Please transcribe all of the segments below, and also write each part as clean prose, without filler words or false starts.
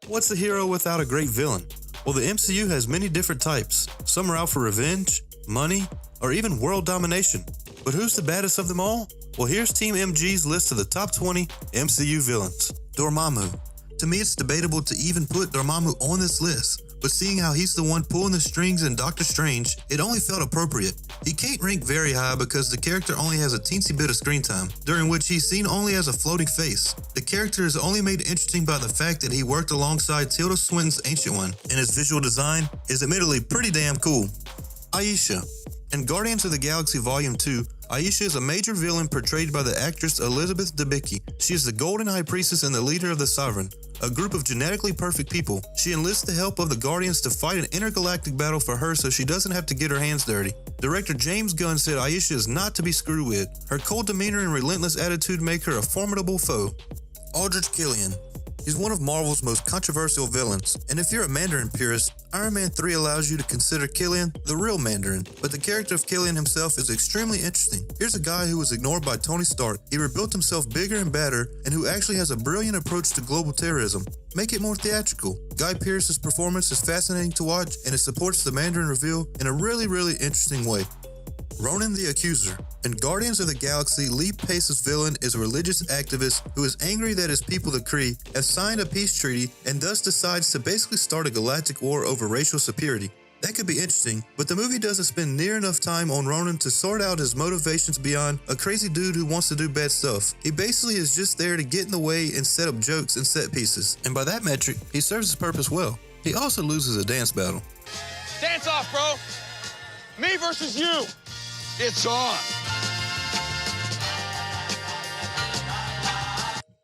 What's a hero without a great villain? Well, the MCU has many different types. Some are out for revenge, money, or even world domination. But who's the baddest of them all? Well, here's Team MG's list of the top 20 MCU villains. Dormammu. To me, it's debatable to even put Dormammu on this list, but seeing how he's the one pulling the strings in Doctor Strange, it only felt appropriate. He can't rank very high because the character only has a teensy bit of screen time, during which he's seen only as a floating face. The character is only made interesting by the fact that he worked alongside Tilda Swinton's Ancient One, and his visual design is admittedly pretty damn cool. Aisha. In Guardians of the Galaxy Volume 2, Aisha is a major villain portrayed by the actress Elizabeth Debicki. She is the Golden High Priestess and the leader of the Sovereign, a group of genetically perfect people. She enlists the help of the Guardians to fight an intergalactic battle for her so she doesn't have to get her hands dirty. Director James Gunn said Aisha is not to be screwed with. Her cold demeanor and relentless attitude make her a formidable foe. Aldrich Killian. He's one of Marvel's most controversial villains, and if you're a Mandarin purist, Iron Man 3 allows you to consider Killian the real Mandarin, but the character of Killian himself is extremely interesting. Here's a guy who was ignored by Tony Stark, he rebuilt himself bigger and better, and who actually has a brilliant approach to global terrorism. Make it more theatrical. Guy Pearce's performance is fascinating to watch, and it supports the Mandarin reveal in a really interesting way. Ronan the Accuser. In Guardians of the Galaxy, Lee Pace's villain is a religious activist who is angry that his people, the Kree, have signed a peace treaty and thus decides to basically start a galactic war over racial superiority. That could be interesting, but the movie doesn't spend near enough time on Ronan to sort out his motivations beyond a crazy dude who wants to do bad stuff. He basically is just there to get in the way and set up jokes and set pieces, and by that metric, he serves his purpose well. He also loses a dance battle. Dance off, bro! Me versus you! It's on!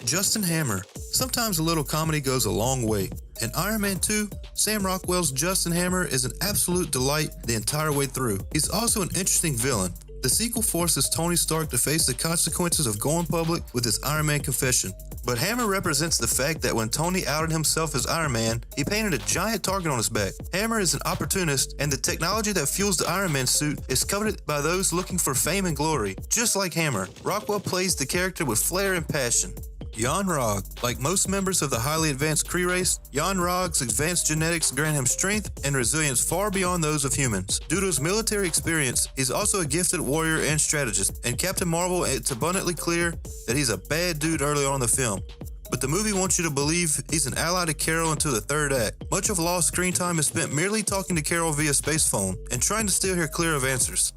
Justin Hammer. Sometimes a little comedy goes a long way. In Iron Man 2, Sam Rockwell's Justin Hammer is an absolute delight the entire way through. He's also an interesting villain. The sequel forces Tony Stark to face the consequences of going public with his Iron Man confession. But Hammer represents the fact that when Tony outed himself as Iron Man, he painted a giant target on his back. Hammer is an opportunist, and the technology that fuels the Iron Man suit is coveted by those looking for fame and glory. Just like Hammer, Rockwell plays the character with flair and passion. Yon-Rogg. Like most members of the highly advanced Kree race, Yon-Rogg's advanced genetics grant him strength and resilience far beyond those of humans. Due to his military experience, he's also a gifted warrior and strategist, and Captain Marvel, it's abundantly clear that he's a bad dude early on in the film. But the movie wants you to believe he's an ally to Carol until the third act. Much of Law's screen time is spent merely talking to Carol via space phone and trying to steer her clear of answers.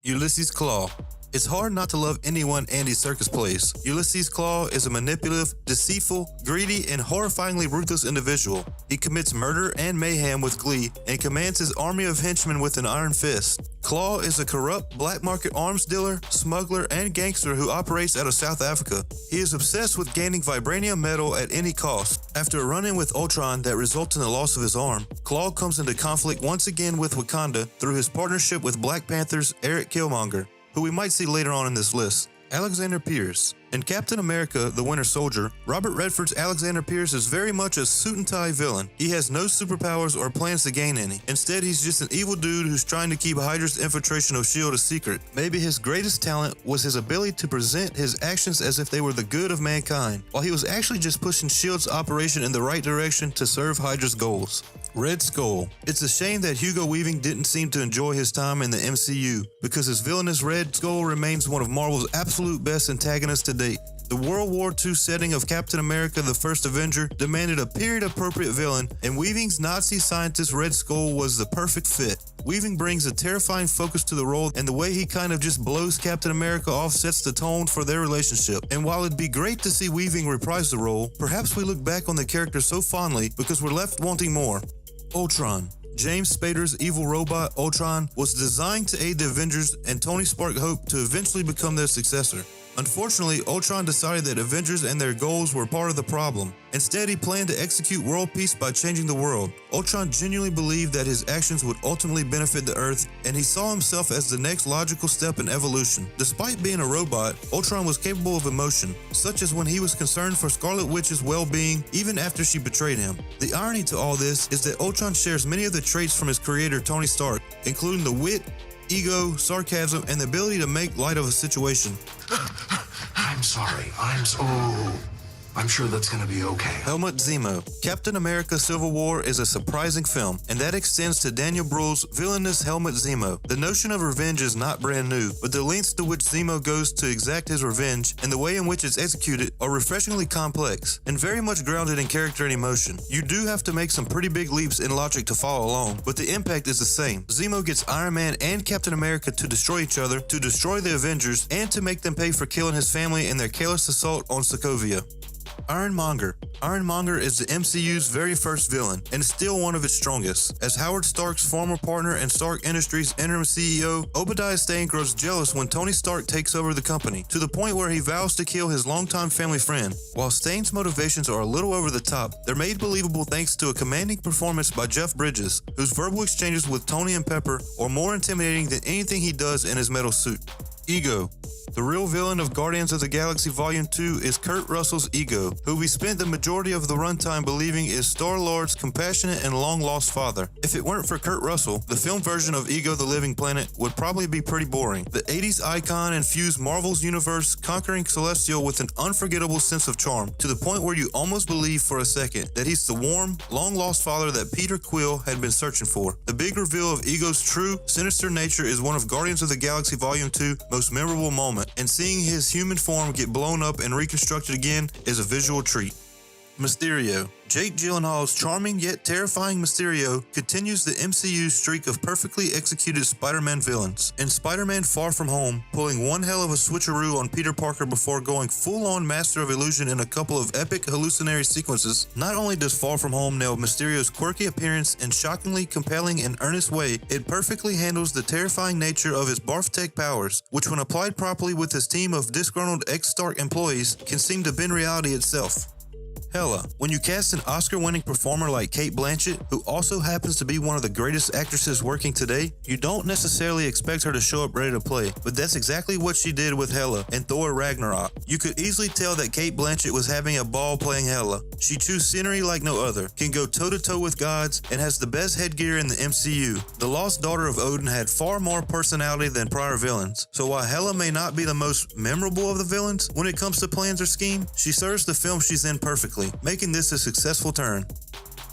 Ulysses Klaue. It's hard not to love anyone Andy Serkis plays. Ulysses Klaue is a manipulative, deceitful, greedy, and horrifyingly ruthless individual. He commits murder and mayhem with glee and commands his army of henchmen with an iron fist. Klaue is a corrupt, black market arms dealer, smuggler, and gangster who operates out of South Africa. He is obsessed with gaining vibranium metal at any cost. After a run-in with Ultron that results in the loss of his arm, Klaue comes into conflict once again with Wakanda through his partnership with Black Panther's Eric Killmonger, who we might see later on in this list. Alexander Pierce. In Captain America: The Winter Soldier, Robert Redford's Alexander Pierce is very much a suit-and-tie villain. He has no superpowers or plans to gain any. Instead, he's just an evil dude who's trying to keep Hydra's infiltration of S.H.I.E.L.D. a secret. Maybe his greatest talent was his ability to present his actions as if they were the good of mankind, while he was actually just pushing S.H.I.E.L.D.'s operation in the right direction to serve Hydra's goals. Red Skull. It's a shame that Hugo Weaving didn't seem to enjoy his time in the MCU, because his villainous Red Skull remains one of Marvel's absolute best antagonists to date. The World War II setting of Captain America: The First Avenger demanded a period-appropriate villain, and Weaving's Nazi scientist Red Skull was the perfect fit. Weaving brings a terrifying focus to the role, and the way he kind of just blows Captain America off sets the tone for their relationship. And while it'd be great to see Weaving reprise the role, perhaps we look back on the character so fondly because we're left wanting more. Ultron. James Spader's evil robot, Ultron, was designed to aid the Avengers, and Tony Stark hoped to eventually become their successor. Unfortunately, Ultron decided that Avengers and their goals were part of the problem. Instead, he planned to execute world peace by changing the world. Ultron genuinely believed that his actions would ultimately benefit the Earth, and he saw himself as the next logical step in evolution. Despite being a robot, Ultron was capable of emotion, such as when he was concerned for Scarlet Witch's well-being even after she betrayed him. The irony to all this is that Ultron shares many of the traits from his creator Tony Stark, including the wit, ego, sarcasm, and the ability to make light of a situation. I'm sorry. I'm sure that's gonna be okay. Helmut Zemo. Captain America Civil War is a surprising film, and that extends to Daniel Bruhl's villainous Helmut Zemo. The notion of revenge is not brand new, but the lengths to which Zemo goes to exact his revenge and the way in which it's executed are refreshingly complex and very much grounded in character and emotion. You do have to make some pretty big leaps in logic to follow along, but the impact is the same. Zemo gets Iron Man and Captain America to destroy each other, to destroy the Avengers, and to make them pay for killing his family in their careless assault on Sokovia. Ironmonger. Ironmonger is the MCU's very first villain, and still one of its strongest. As Howard Stark's former partner and Stark Industries interim CEO, Obadiah Stane grows jealous when Tony Stark takes over the company, to the point where he vows to kill his longtime family friend. While Stane's motivations are a little over the top, they're made believable thanks to a commanding performance by Jeff Bridges, whose verbal exchanges with Tony and Pepper are more intimidating than anything he does in his metal suit. Ego. The real villain of Guardians of the Galaxy Volume 2 is Kurt Russell's Ego, who we spent the majority of the runtime believing is Star-Lord's compassionate and long-lost father. If it weren't for Kurt Russell, the film version of Ego the Living Planet would probably be pretty boring. The 80s icon infused Marvel's universe, conquering Celestial with an unforgettable sense of charm, to the point where you almost believe for a second that he's the warm, long-lost father that Peter Quill had been searching for. The big reveal of Ego's true, sinister nature is one of Guardians of the Galaxy Volume 2 most memorable moments, and seeing his human form get blown up and reconstructed again is a visual treat. Mysterio. Jake Gyllenhaal's charming yet terrifying Mysterio continues the MCU's streak of perfectly executed Spider-Man villains. In Spider-Man Far From Home, pulling one hell of a switcheroo on Peter Parker before going full-on Master of Illusion in a couple of epic hallucinatory sequences, not only does Far From Home nail Mysterio's quirky appearance in shockingly compelling and earnest way, it perfectly handles the terrifying nature of his barf-tech powers, which when applied properly with his team of disgruntled ex-Stark employees can seem to bend reality itself. Hela. When you cast an Oscar-winning performer like Cate Blanchett, who also happens to be one of the greatest actresses working today, you don't necessarily expect her to show up ready to play, but that's exactly what she did with Hela in Thor Ragnarok. You could easily tell that Cate Blanchett was having a ball playing Hela. She chews scenery like no other, can go toe-to-toe with gods, and has the best headgear in the MCU. The lost daughter of Odin had far more personality than prior villains, so while Hela may not be the most memorable of the villains, when it comes to plans or scheme, she serves the film she's in perfectly, making this a successful turn.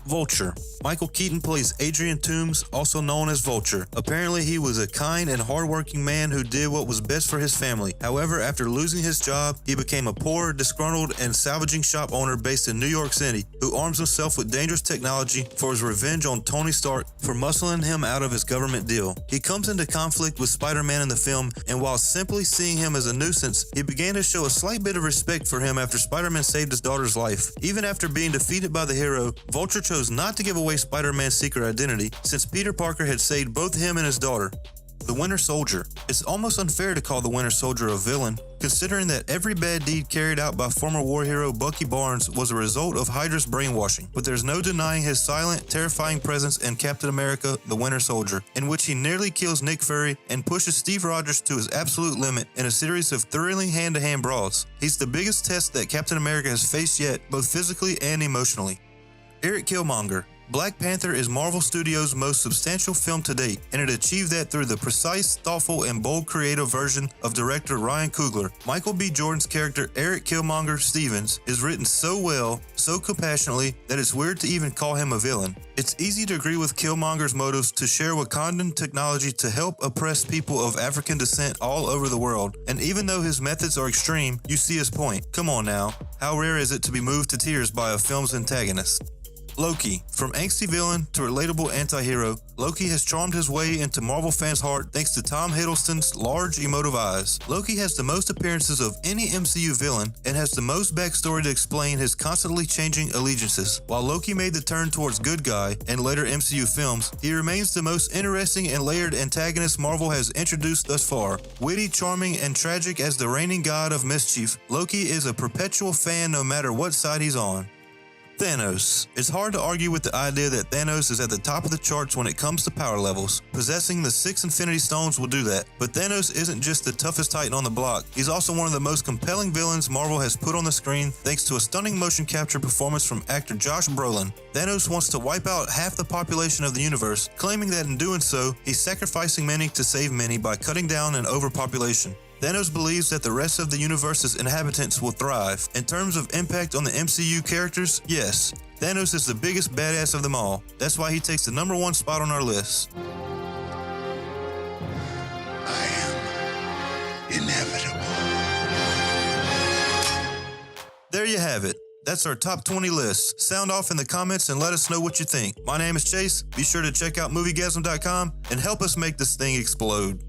Vulture. Michael Keaton plays Adrian Toomes, also known as Vulture. Apparently, he was a kind and hardworking man who did what was best for his family. However, after losing his job, he became a poor, disgruntled, and salvaging shop owner based in New York City, who arms himself with dangerous technology for his revenge on Tony Stark for muscling him out of his government deal. He comes into conflict with Spider-Man in the film, and while simply seeing him as a nuisance, he began to show a slight bit of respect for him after Spider-Man saved his daughter's life. Even after being defeated by the hero, Vulture chose not to give away Spider-Man's secret identity, since Peter Parker had saved both him and his daughter. The Winter Soldier. It's almost unfair to call the Winter Soldier a villain, considering that every bad deed carried out by former war hero Bucky Barnes was a result of Hydra's brainwashing, but there's no denying his silent, terrifying presence in Captain America: The Winter Soldier, in which he nearly kills Nick Fury and pushes Steve Rogers to his absolute limit in a series of thrilling hand-to-hand brawls. He's the biggest test that Captain America has faced yet, both physically and emotionally. Eric Killmonger. Black Panther is Marvel Studios' most substantial film to date, and it achieved that through the precise, thoughtful, and bold creative version of director Ryan Coogler. Michael B. Jordan's character Eric Killmonger Stevens is written so well, so compassionately, that it's weird to even call him a villain. It's easy to agree with Killmonger's motives to share Wakandan technology to help oppressed people of African descent all over the world, and even though his methods are extreme, you see his point. Come on now, how rare is it to be moved to tears by a film's antagonist? Loki. From angsty villain to relatable anti-hero, Loki has charmed his way into Marvel fans' heart thanks to Tom Hiddleston's large emotive eyes. Loki has the most appearances of any MCU villain and has the most backstory to explain his constantly changing allegiances. While Loki made the turn towards good guy in later MCU films, he remains the most interesting and layered antagonist Marvel has introduced thus far. Witty, charming, and tragic as the reigning god of mischief, Loki is a perpetual fan no matter what side he's on. Thanos. It's hard to argue with the idea that Thanos is at the top of the charts when it comes to power levels. Possessing the 6 Infinity Stones will do that. But Thanos isn't just the toughest titan on the block. He's also one of the most compelling villains Marvel has put on the screen thanks to a stunning motion capture performance from actor Josh Brolin. Thanos wants to wipe out half the population of the universe, claiming that in doing so, he's sacrificing many to save many by cutting down an overpopulation. Thanos believes that the rest of the universe's inhabitants will thrive. In terms of impact on the MCU characters, yes, Thanos is the biggest badass of them all. That's why he takes the #1 spot on our list. I am inevitable. There you have it. That's our top 20 list. Sound off in the comments and let us know what you think. My name is Chase. Be sure to check out moviegasm.com and help us make this thing explode.